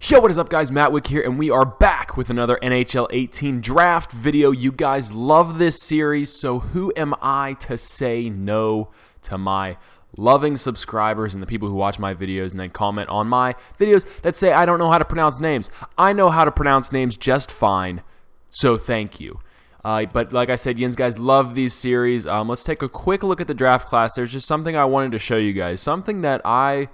Yo, what is up, guys? MattWic here, and we are back with another NHL 18 draft video. You guys love this series, so who am I to say no to my loving subscribers and the people who watch my videos and then comment on my videos that say I don't know how to pronounce names? I know how to pronounce names just fine, so thank you. But like I said, you guys love these series. Let's take a quick look at the draft class. There's just something I wanted to show you guys, something that I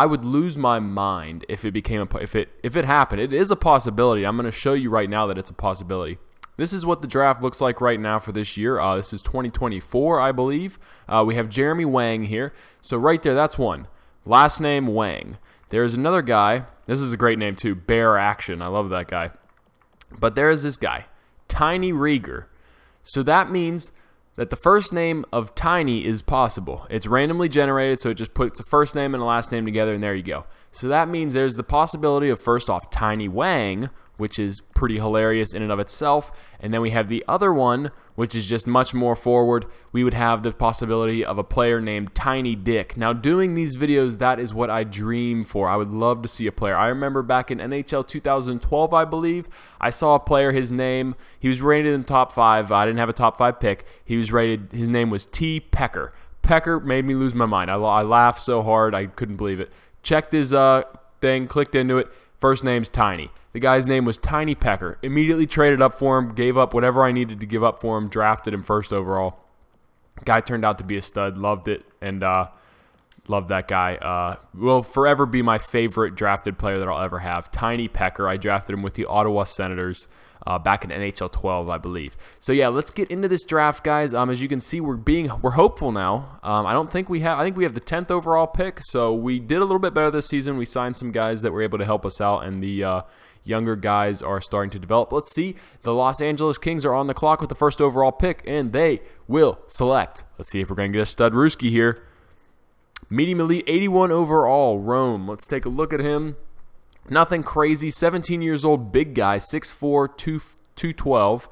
would lose my mind if it became if it happened. It is a possibility. I'm going to show you right now that it's a possibility. This is what the draft looks like right now for this year. This is 2024, I believe. We have Jeremy Wang here. So right there, that's one. Last name Wang. There's another guy. This is a great name too. Bear Action. I love that guy. But there is this guy, Tiny Rieger. So that means that the first name of Tiny is possible. It's randomly generated, so it just puts a first name and a last name together, and there you go. So that means there's the possibility of, first off, Tiny Wang, which is pretty hilarious in and of itself, and then we have the other one, which is just much more forward. We would have the possibility of a player named Tiny Dick. Now, doing these videos, that is what I dream for. I would love to see a player. I remember back in NHL 2012, I believe, I saw a player, his name, he was rated in the top 5. I didn't have a top 5 pick. He was rated, his name was T. Pecker. Pecker made me lose my mind. I laughed so hard, I couldn't believe it. Checked his thing, clicked into it. First name's Tiny. The guy's name was Tiny Pecker. Immediately traded up for him, gave up whatever I needed to give up for him, drafted him first overall. Guy turned out to be a stud, loved it, and loved that guy. Will forever be my favorite drafted player that I'll ever have. Tiny Pecker. I drafted him with the Ottawa Senators back in NHL 12, I believe. So yeah, let's get into this draft, guys. As you can see, we're hopeful now. I think we have the 10th overall pick, so we did a little bit better this season. We signed some guys that were able to help us out, and the younger guys are starting to develop. Let's see. The Los Angeles Kings are on the clock with the first overall pick, and they will select. Let's see if we're going to get a stud Ruski here. Medium elite, 81 overall, Rome. Let's take a look at him. Nothing crazy. 17 years old, big guy, 6'4", 212.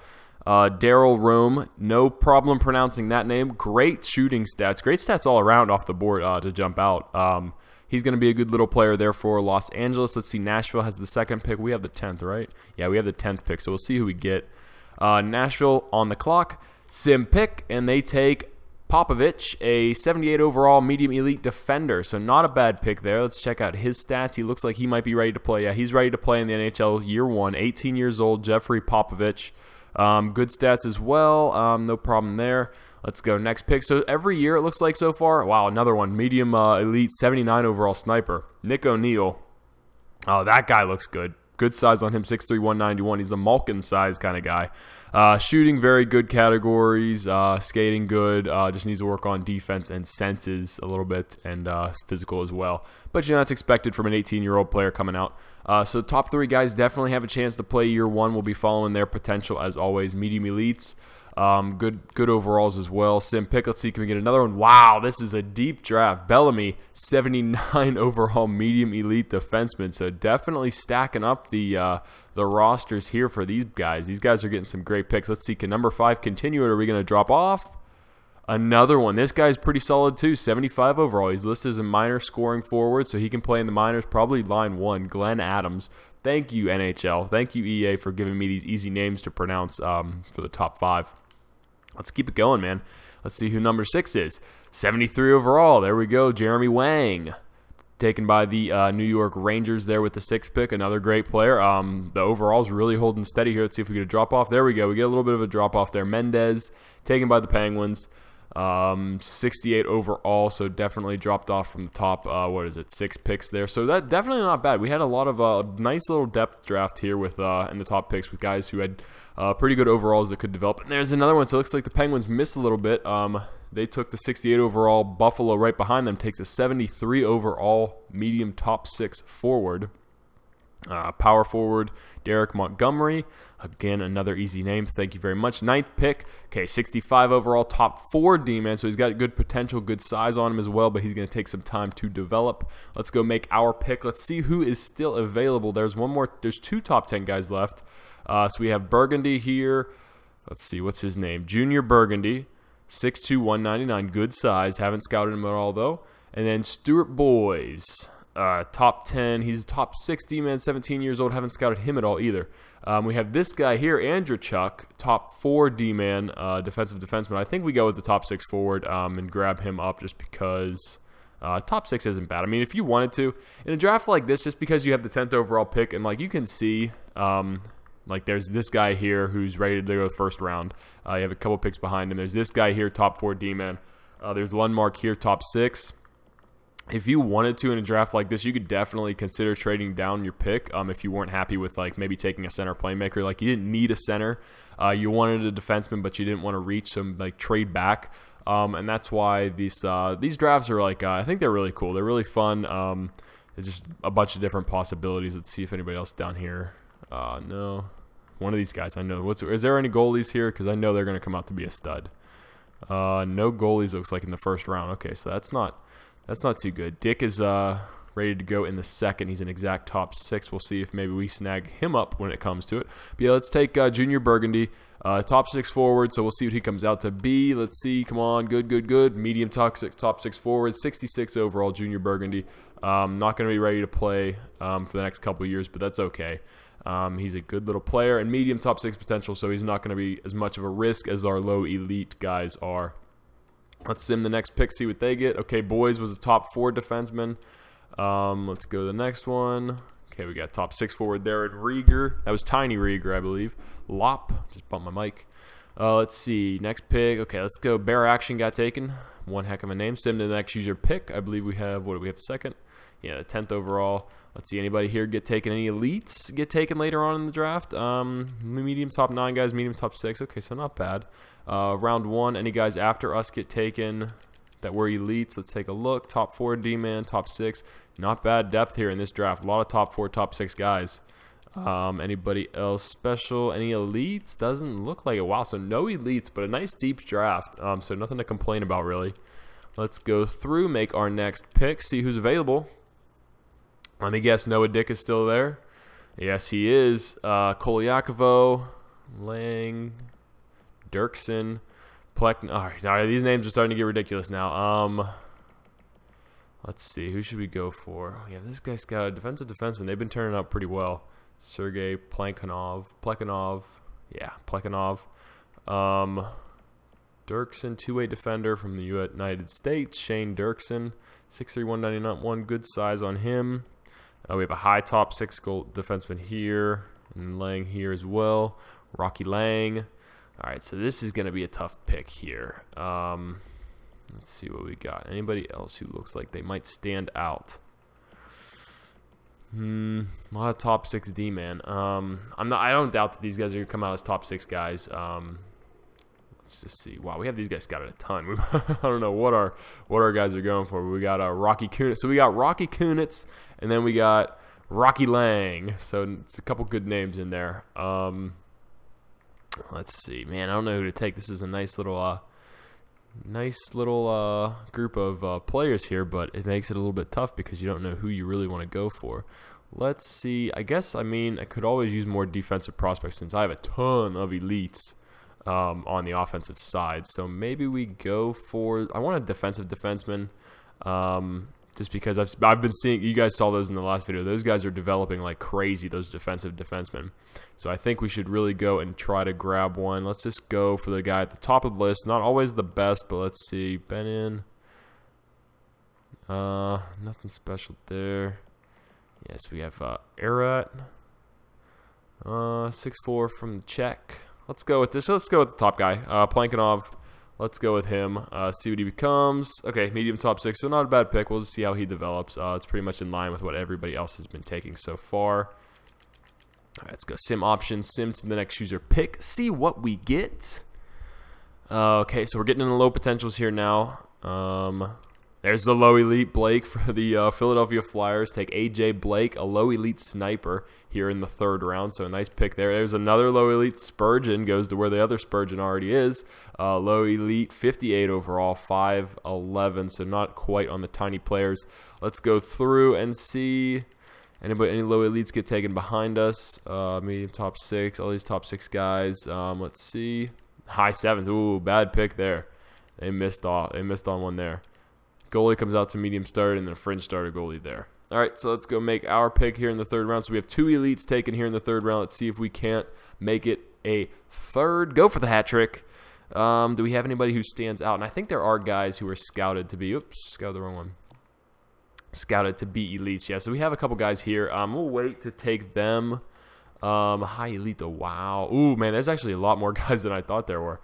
Daryl Rome. No problem pronouncing that name. Great shooting stats. Great stats all around off the board to jump out. He's going to be a good little player there for Los Angeles. Let's see. Nashville has the 2nd pick. We have the 10th, right? Yeah, we have the 10th pick, so we'll see who we get. Nashville on the clock. Sim pick, and they take Popovich, a 78 overall medium elite defender. So not a bad pick there. Let's check out his stats. He looks like he might be ready to play. Yeah, he's ready to play in the NHL year 1. 18 years old, Jeffrey Popovich. Good stats as well. No problem there. Let's go next pick. So every year it looks like so far. Wow, another one. Medium elite 79 overall sniper. Nick O'Neill. Oh, that guy looks good. Good size on him, 6'3", 191. He's a Malkin size kind of guy. Shooting, very good categories. Skating, good. Just needs to work on defense and senses a little bit, and physical as well. But, you know, that's expected from an 18-year-old player coming out. So top 3 guys definitely have a chance to play year 1. We'll be following their potential, as always. Medium elites. Good overalls as well. Sim pick. Let's see, can we get another one? Wow, this is a deep draft. Bellamy, 79 overall medium elite defenseman. So definitely stacking up the rosters here for these guys. These guys are getting some great picks. Let's see, can number 5 continue, or are we going to drop off? Another one. This guy's pretty solid too. 75 overall. He's listed as a minor scoring forward, so he can play in the minors, probably line 1. Glenn Adams. Thank you, NHL. Thank you, EA, for giving me these easy names to pronounce for the top 5. Let's keep it going, man. Let's see who number 6 is. 73 overall. There we go. Jeremy Wang. Taken by the New York Rangers there with the 6th pick. Another great player. The overall's really holding steady here. Let's see if we get a drop-off. There we go. We get a little bit of a drop-off there. Mendez, taken by the Penguins. 68 overall, so definitely dropped off from the top, 6 picks there. So that definitely not bad. We had a lot of nice little depth draft here with in the top picks with guys who had pretty good overalls that could develop. And there's another one, so it looks like the Penguins missed a little bit. They took the 68 overall. Buffalo right behind them takes a 73 overall medium top 6 forward. Power forward, Derek Montgomery. Again, another easy name. Thank you very much. 9th pick. Okay, 65 overall, top 4 D-man. So he's got good potential, good size on him as well, but he's going to take some time to develop. Let's go make our pick. Let's see who is still available. There's one more. There's 2 top 10 guys left. So we have Burgundy here. Let's see, what's his name? Junior Burgundy, 6'2", 199. Good size. Haven't scouted him at all, though. And then Stuart Boys. top 10. He's a top 6 D-man, 17 years old. Haven't scouted him at all either. We have this guy here, Andrechuk, top 4 D-man, defensive defenseman. I think we go with the top 6 forward and grab him up just because top 6 isn't bad. I mean, if you wanted to, in a draft like this, just because you have the 10th overall pick, and like you can see, like there's this guy here who's ready to go first round. You have a couple picks behind him. There's this guy here, top 4 D-man. There's Lundmark here, top 6. If you wanted to in a draft like this, you could definitely consider trading down your pick if you weren't happy with like maybe taking a center playmaker. Like you didn't need a center, you wanted a defenseman, but you didn't want to reach, so like trade back. And that's why these drafts are like I think they're really cool. They're really fun. There's just a bunch of different possibilities. Let's see if anybody else down here. No, one of these guys I know. Is there any goalies here? Because I know they're going to come out to be a stud. No goalies looks like in the first round. Okay, so that's not too good. Dick is ready to go in the second. He's an exact top 6. We'll see if maybe we snag him up when it comes to it. But yeah, let's take Junior Burgundy, top 6 forward. So we'll see what he comes out to be. Let's see. Come on, good. Medium top 6 forward, 66 overall. Junior Burgundy. Not going to be ready to play for the next couple of years, but that's okay. He's a good little player and medium top 6 potential, so he's not going to be as much of a risk as our low elite guys are. Let's sim the next pick, see what they get. Okay, Boys was a top 4 defenseman. Let's go to the next one. Okay, we got top 6 forward there at Rieger. That was Tiny Rieger, I believe. Lop. Just bumped my mic. Let's see. Next pick. Okay, let's go. Bear Action got taken. One heck of a name. Sim to the next. Use your pick. I believe we have, what do we have, second? Yeah, the 10th overall. Let's see. Anybody here get taken? Any elites get taken later on in the draft? Medium top 9 guys, medium top 6. Okay, so not bad. Round 1, any guys after us get taken that were elites? Let's take a look. Top 4 D-man, top 6. Not bad depth here in this draft. A lot of top 4, top 6 guys. Anybody else special? Any elites? Doesn't look like it. Wow, so no elites, but a nice deep draft. So nothing to complain about, really. Let's go through, make our next pick, see who's available. Let me guess, Noah Dick is still there. Yes, he is. Kolyakovo, Lang, Dirksen, Plek. All right, these names are starting to get ridiculous now. Let's see, who should we go for? Yeah, this guy's got a defensive defenseman. They've been turning out pretty well. Sergei Plekhanov. Yeah, Plekhanov. Dirksen, two-way defender from the United States. Shane Dirksen, 6'3", 191. Good size on him. We have a high top 6 goal defenseman here, and Lang here as well. Rocky Lang. All right, so this is going to be a tough pick here. Let's see what we got. Anybody else who looks like they might stand out? A lot of top 6 D, man. I don't doubt that these guys are going to come out as top 6 guys. Let's just see. Wow, we have these guys scouted a ton. I don't know what our guys are going for. We got Rocky Kunitz. So we got Rocky Kunitz, and then we got Rocky Lang. So it's a couple good names in there. Let's see, man. I don't know who to take. This is a nice little group of players here, but it makes it a little bit tough because you don't know who you really want to go for. Let's see. I could always use more defensive prospects since I have a ton of elites on the offensive side. So maybe we go for, I want a defensive defenseman, just because I've been seeing, you guys saw those in the last video, those guys are developing like crazy, those defensive defensemen. So I think we should really go and try to grab one. Let's just go for the guy at the top of the list. Not always the best, but let's see. Benin. Nothing special there. Yes, we have Arat. 6'4" from the Czech. Let's go with this. Let's go with the top guy, Plankinov. Let's go with him. See what he becomes. Okay, medium top 6, so not a bad pick. We'll just see how he develops. It's pretty much in line with what everybody else has been taking so far. All right, let's go sim options. Sim to the next user pick. See what we get. Okay, so we're getting in the low potentials here now. There's the low elite Blake for the Philadelphia Flyers. Take AJ Blake, a low elite sniper here in the 3rd round. So a nice pick there. There's another low elite Spurgeon. Goes to where the other Spurgeon already is. Low elite 58 overall, 5'11". So not quite on the tiny players. Let's go through and see any low elites get taken behind us. Medium top 6. All these top 6 guys. Let's see. High 7th. Ooh, bad pick there. They missed on one there. Goalie comes out to medium starter and then a fringe starter goalie there. All right, so let's go make our pick here in the third round. So we have 2 elites taken here in the third round. Let's see if we can't make it a third. Go for the hat trick. Do we have anybody who stands out? And I think there are guys who are scouted to be, oops, scouted the wrong one. Scouted to be elites, yeah. So we have a couple guys here. We'll wait to take them. High elite, though. Wow. Ooh, man, there's actually a lot more guys than I thought there were.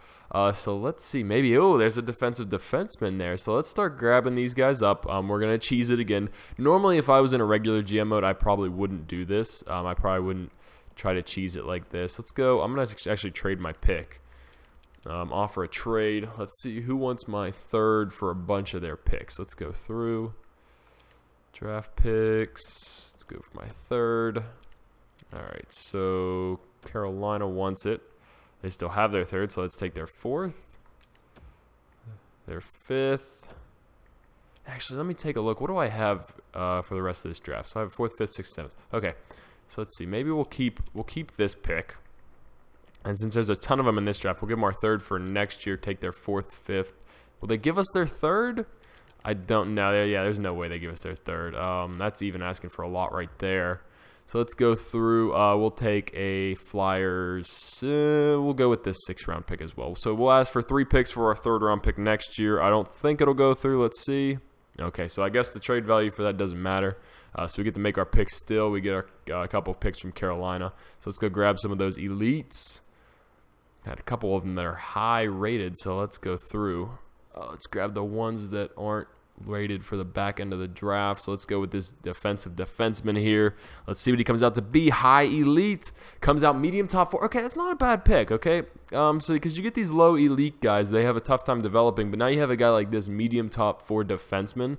So let's see. Maybe, oh, there's a defensive defenseman there. So let's start grabbing these guys up. We're going to cheese it again. Normally, if I was in a regular GM mode, I probably wouldn't do this. I probably wouldn't try to cheese it like this. Let's go. I'm going to actually trade my pick. Offer a trade. Let's see who wants my third for a bunch of their picks. Let's go through. Draft picks. Let's go for my third. All right, so Carolina wants it. They still have their third, so let's take their fourth. Their fifth. Actually, let me take a look. What do I have for the rest of this draft? So I have fourth, fifth, sixth, seventh. Okay, so let's see. Maybe we'll keep this pick. And since there's a ton of them in this draft, we'll give them our third for next year, take their fourth, fifth. Will they give us their third? I don't know. Yeah, there's no way they give us their third. That's even asking for a lot right there. So let's go through. We'll take a Flyers. We'll go with this 6th round pick as well. So we'll ask for 3 picks for our 3rd round pick next year. I don't think it'll go through. Let's see. Okay, so I guess the trade value for that doesn't matter. So we get to make our picks still. We get a couple of picks from Carolina. So let's go grab some of those elites. Had a couple of them that are high rated, so let's go through. Let's grab the ones that aren't rated for the back end of the draft. So let's go with this defensive defenseman here. Let's see what he comes out to be. High elite. Comes out medium top 4. Okay, that's not a bad pick, okay? So because you get these low elite guys, they have a tough time developing, but now you have a guy like this medium top 4 defenseman.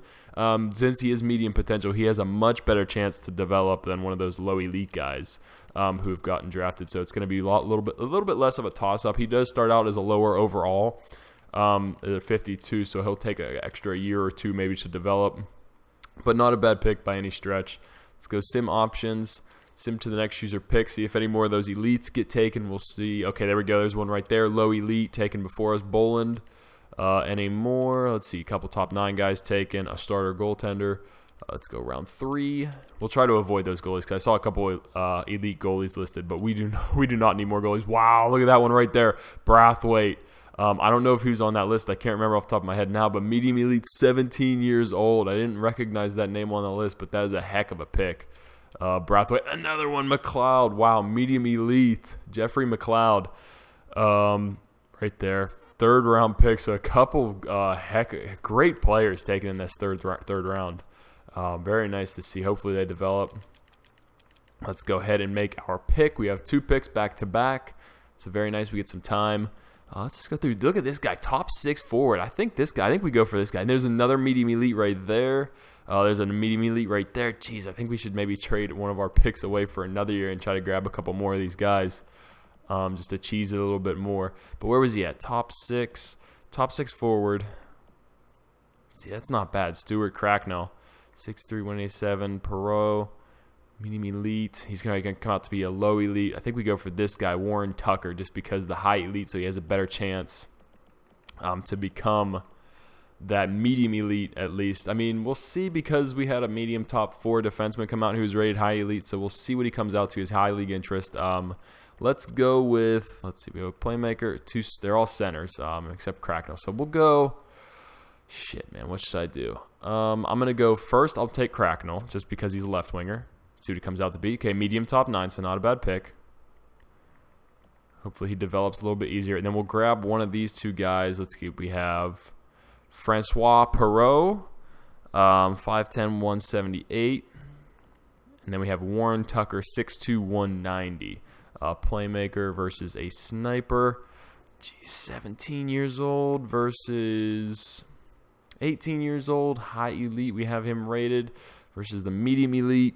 Since he is medium potential, he has a much better chance to develop than one of those low elite guys who have gotten drafted. So it's going to be a little bit less of a toss-up. He does start out as a lower overall. At 52, so he'll take an extra year or 2 maybe to develop, but not a bad pick by any stretch. Let's go sim options, sim to the next user pick, see if any more of those elites get taken. We'll see. Okay, there we go. There's one right there, low elite taken before us. Boland. Any more? Let's see, a couple top 9 guys taken, a starter goaltender. Let's go round 3. We'll try to avoid those goalies because I saw a couple elite goalies listed, but we do not need more goalies. Wow, look at that one right there, Brathwaite. I don't know if he was on that list. I can't remember off the top of my head now, but medium elite, 17 years old. I didn't recognize that name on the list, but that is a heck of a pick. Brathwaite, another one, McLeod. Wow, medium elite, Jeffrey McLeod. Right there, 3rd round pick. So a couple great players taken in this third round. Very nice to see. Hopefully they develop. Let's go ahead and make our pick. We have 2 picks back to back. So very nice. We get some time. Let's just go through. Look at this guy, top 6 forward. I think we go for this guy. And there's another medium elite right there. There's a medium elite right there. Jeez, I think we should maybe trade one of our picks away for another year and try to grab a couple more of these guys, just to cheese it a little bit more. But where was he at? Top 6 forward. See, that's not bad. Stuart Cracknell, 6'3", 187. Perot. Medium elite. He's going to come out to be a low elite. I think we go for this guy, Warren Tucker, just because the high elite, so he has a better chance to become that medium elite at least. I mean, we'll see because we had a medium top 4 defenseman come out who was rated high elite, so we'll see what he comes out to, his high league interest. Let's go with, let's see, we have a playmaker. They're all centers except Cracknell. So we'll go, shit, man, what should I do? I'm going to go first. I'll take Cracknell just because he's a left winger. See what he comes out to be. Okay, medium top 9, so not a bad pick. Hopefully he develops a little bit easier. And then we'll grab one of these 2 guys. Let's see. We have Francois Perot, 5'10", 178. And then we have Warren Tucker, 6'2", 190. Playmaker versus a sniper. Geez, 17 years old versus 18 years old. High elite, we have him rated versus the medium elite.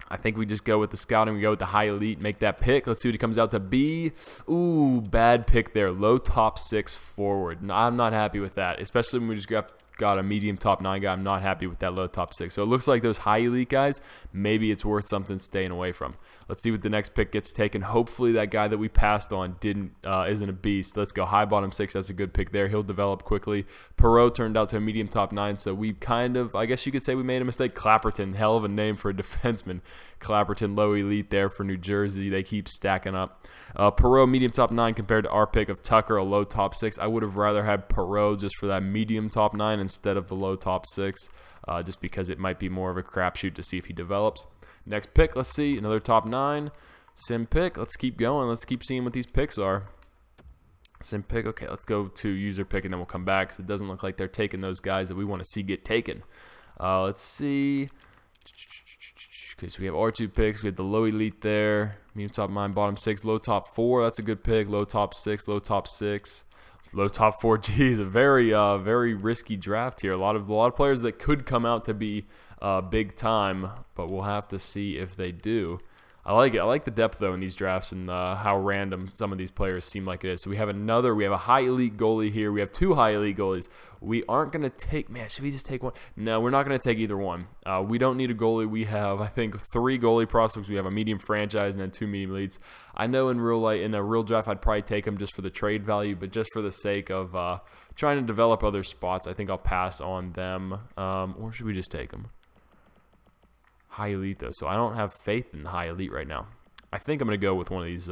I think we just go with the scouting. We go with the high elite, make that pick. Let's see what he comes out to be. Ooh, bad pick there. Low top 6 forward. I'm not happy with that, especially when we just got a medium top 9 guy. I'm not happy with that low top 6. So it looks like those high elite guys, maybe it's worth something staying away from. Let's see what the next pick gets taken. Hopefully that guy that we passed on isn't a beast. Let's go high bottom 6. That's a good pick there. He'll develop quickly. Perot turned out to a medium top 9, so we kind of, I guess you could say we made a mistake. Clapperton, hell of a name for a defenseman. Clapperton, low elite there for New Jersey. They keep stacking up. Perot, medium top 9 compared to our pick of Tucker, a low top 6. I would have rather had Perot just for that medium top 9 instead of the low top 6, just because it might be more of a crapshoot to see if he develops. Next pick, let's see, another top 9. Sim pick, let's keep going. Let's keep seeing what these picks are. Sim pick, okay, let's go to user pick and then we'll come back, because it doesn't look like they're taking those guys that we want to see get taken. Let's see. Okay, so we have R2 picks. We have the low elite there. Medium top 9, bottom 6, low top 4. That's a good pick. Low top 6, low top 6. Low top 4, geez, a very risky draft here. A lot of players that could come out to be big time, but we'll have to see if they do. I like it. I like the depth though in these drafts and how random some of these players seem like it is. So we have a high elite goalie here. We have 2 high elite goalies. We aren't gonna take. Man, should we just take one? No, we're not gonna take either one. We don't need a goalie. We have, I think, 3 goalie prospects. We have a medium franchise and then 2 medium elites. I know in a real draft, I'd probably take them just for the trade value, but just for the sake of trying to develop other spots, I think I'll pass on them. Or should we just take them? High elite though, so I don't have faith in high elite right now. I think I'm gonna go with one of these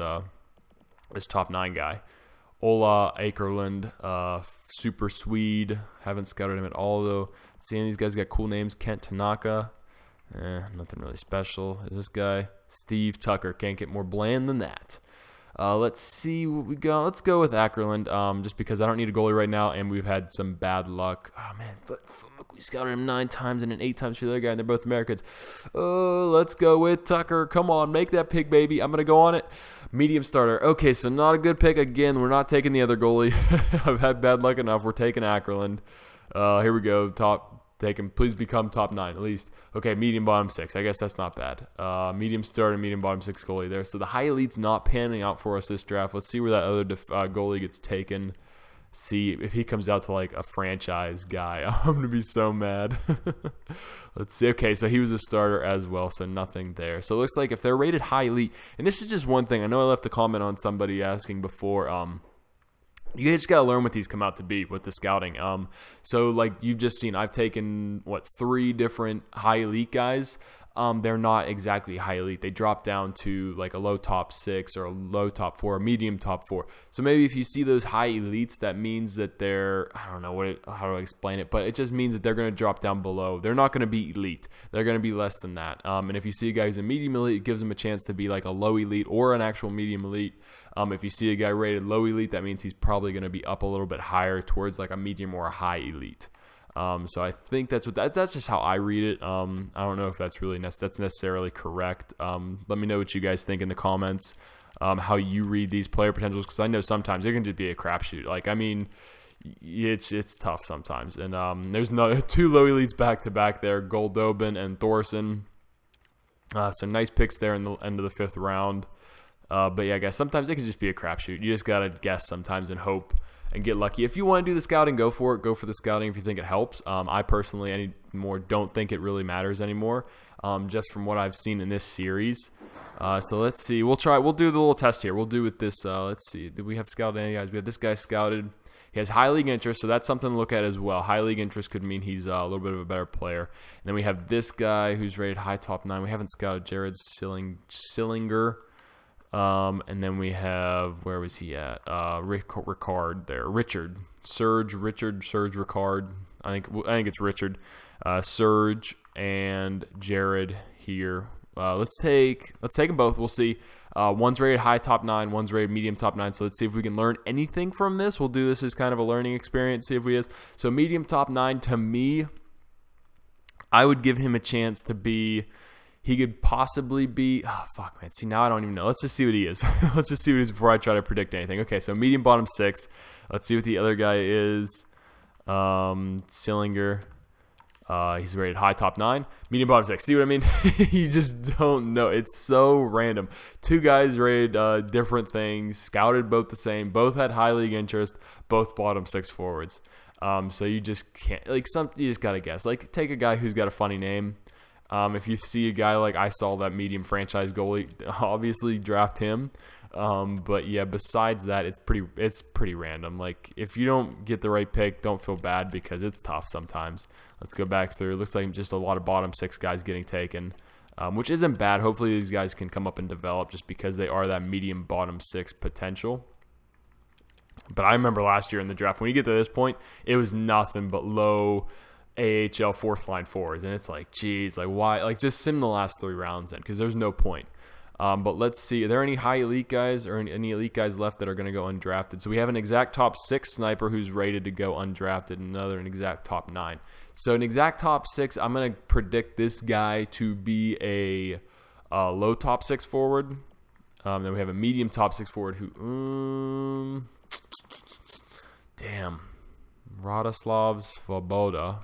this top 9 guy, Ola Akerlund, super Swede. Haven't scouted him at all though. Seeing these guys got cool names. Kent Tanaka, nothing really special. Is this guy Steve Tucker? Can't get more bland than that. Let's see what we got. Let's go with Akerlund, just because I don't need a goalie right now, and we've had some bad luck. Oh man, we scouted him 9 times and then 8 times for the other guy, and they're both Americans. Let's go with Tucker. Come on, make that pick, baby. I'm gonna go on it. Medium starter. Okay, so not a good pick again. We're not taking the other goalie. I've had bad luck enough. We're taking Akerlund. Here we go. Take him. Please become top 9 at least. Okay, medium bottom 6. I guess that's not bad. Medium starter, medium bottom 6 goalie there. So the high elite's not panning out for us this draft. Let's see where that other goalie gets taken. See if he comes out to like a franchise guy. I'm gonna be so mad. Let's see. Okay, so he was a starter as well, so nothing there. So it looks like if they're rated high elite, and this is just one thing. I know I left a comment on somebody asking before. You just got to learn what these come out to be with the scouting. So like you've just seen, I've taken, 3 different high elite guys. They're not exactly high elite. They drop down to like a low top 6 or a low top 4, a medium top 4. So maybe if you see those high elites, that means that they're, I don't know how to explain it, but it just means that they're going to drop down below. They're not going to be elite. They're going to be less than that. And if you see a guy who's a medium elite, it gives him a chance to be like a low elite or an actual medium elite. If you see a guy rated low elite, that means he's probably going to be up a little bit higher towards like a medium or a high elite. So I think that's just how I read it. I don't know if that's really that's necessarily correct. Let me know what you guys think in the comments. How you read these player potentials, because I know sometimes it can just be a crapshoot. Like, I mean, it's tough sometimes. And there's 2 low elites back to back there, Goldobin and Thorson. Some nice picks there in the end of the 5th round. But yeah, guys, sometimes it can just be a crapshoot. You just gotta guess sometimes and hope and get lucky. If you want to do the scouting, go for it. Go for the scouting if you think it helps. I personally anymore don't think it really matters anymore, just from what I've seen in this series. So let's see. We'll do the little test here. We'll do with this. Let's see. Did we have scouted any guys? We have this guy scouted. He has high league interest, so that's something to look at as well. High league interest could mean he's a little bit of a better player. And then we have this guy who's rated high top 9. We haven't scouted Jared Sillinger. And then we have, where was he at? Ricard there. Serge Ricard. I think it's Richard. Serge and Jared here. Let's take them both. We'll see. One's rated high top 9, one's rated medium top 9. So let's see if we can learn anything from this. We'll do this as kind of a learning experience, see if we is. So medium top 9, to me, I would give him a chance to be. He could possibly be, oh, fuck, man. See, now I don't even know. Let's just see what he is. Let's just see what he is before I try to predict anything. Okay, so medium bottom 6. Let's see what the other guy is. Sillinger. He's rated high top 9. Medium bottom 6. See what I mean? You just don't know. It's so random. 2 guys rated different things. Scouted both the same. Both had high league interest. Both bottom 6 forwards. So you just can't, like, you just gotta guess. Like, take a guy who's got a funny name. If you see a guy like I saw, that medium franchise goalie, obviously draft him. But yeah, besides that, it's pretty random. Like, if you don't get the right pick, don't feel bad because it's tough sometimes. Let's go back through. It looks like just a lot of bottom 6 guys getting taken, which isn't bad. Hopefully these guys can come up and develop just because they are that medium bottom 6 potential. But I remember last year in the draft, when you get to this point, it was nothing but low AHL 4th line forwards, and it's like, geez, like, why? Like, just sim the last 3 rounds in, because there's no point. But let's see, are there any high elite guys or any elite guys left that are going to go undrafted? So we have an exact top 6 sniper who's rated to go undrafted, and another an exact top 9. So an exact top 6, I'm going to predict this guy to be a low top 6 forward. Then we have a medium top 6 forward who, damn, Radoslav Svoboda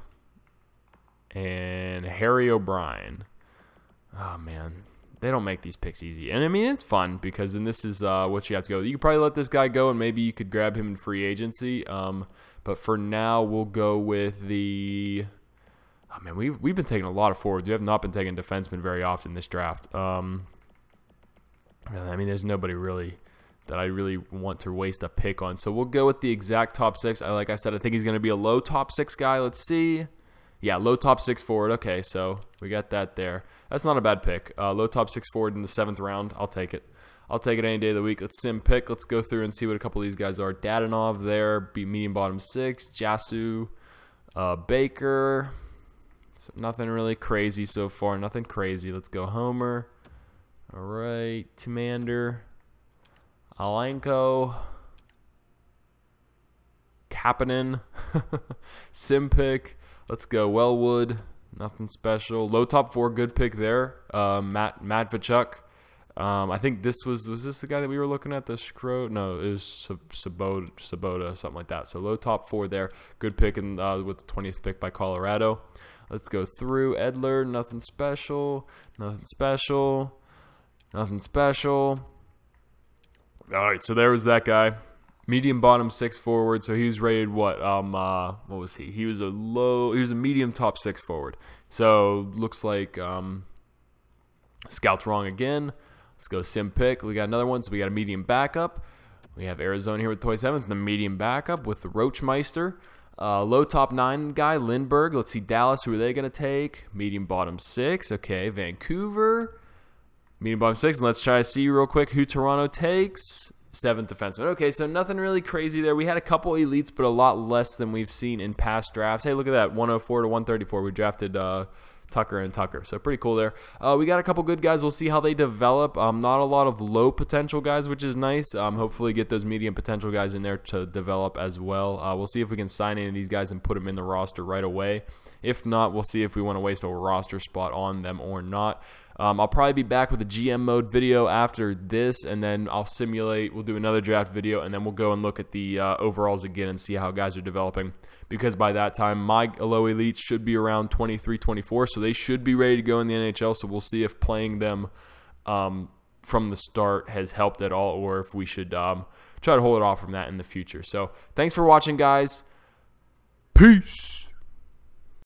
and Harry O'Brien. Oh, man. They don't make these picks easy. And, I mean, it's fun because then this is what you have to go. You could probably let this guy go, and maybe you could grab him in free agency. But for now, we'll go with the – oh, man, we've been taking a lot of forwards. We have not been taking defensemen very often this draft. I mean, there's nobody really that I really want to waste a pick on. So we'll go with the exact top 6. Like I said, I think he's going to be a low top 6 guy. Let's see. Yeah, low top 6 forward. Okay, so we got that there. That's not a bad pick. Low top 6 forward in the 7th round. I'll take it. I'll take it any day of the week. Let's sim pick. Let's go through and see what a couple of these guys are. Dadanov there, medium bottom 6. Jasu, Baker. So nothing really crazy so far. Nothing crazy. Let's go Homer. All right, Timander, Alenko, Kapanen, Simpic. Let's go Wellwood. Nothing special. Low top 4, good pick there. MattWic. I think this was this the guy that we were looking at? The Scro? No, it was Sabota, something like that. So low top 4 there. Good pick with the 20th pick by Colorado. Let's go through. Edler, nothing special. Nothing special. Nothing special. All right, so there was that guy. Medium bottom 6 forward. So he was rated what? What was he? He was a medium top 6 forward. So looks like scout's wrong again. Let's go sim pick. We got another one. So we got a medium backup. We have Arizona here with 27th, the medium backup with the Roachmeister. Low top 9 guy, Lindbergh. Let's see Dallas. Who are they going to take? Medium bottom 6. Okay, Vancouver. Medium bottom 6, and let's try to see real quick who Toronto takes. 7th defenseman. Okay, so nothing really crazy there. We had a couple elites, but a lot less than we've seen in past drafts. Hey, look at that, 104 to 134. We drafted Tucker and Tucker, so pretty cool there. We got a couple good guys. We'll see how they develop. Not a lot of low potential guys, which is nice. Hopefully get those medium potential guys in there to develop as well. We'll see if we can sign any of these guys and put them in the roster right away. If not, we'll see if we want to waste a roster spot on them or not. I'll probably be back with a GM mode video after this, and then I'll simulate. We'll do another draft video, and then we'll go and look at the overalls again and see how guys are developing. Because by that time, my low elites should be around 23, 24, so they should be ready to go in the NHL. So we'll see if playing them from the start has helped at all, or if we should try to hold it off from that in the future. So thanks for watching, guys. Peace.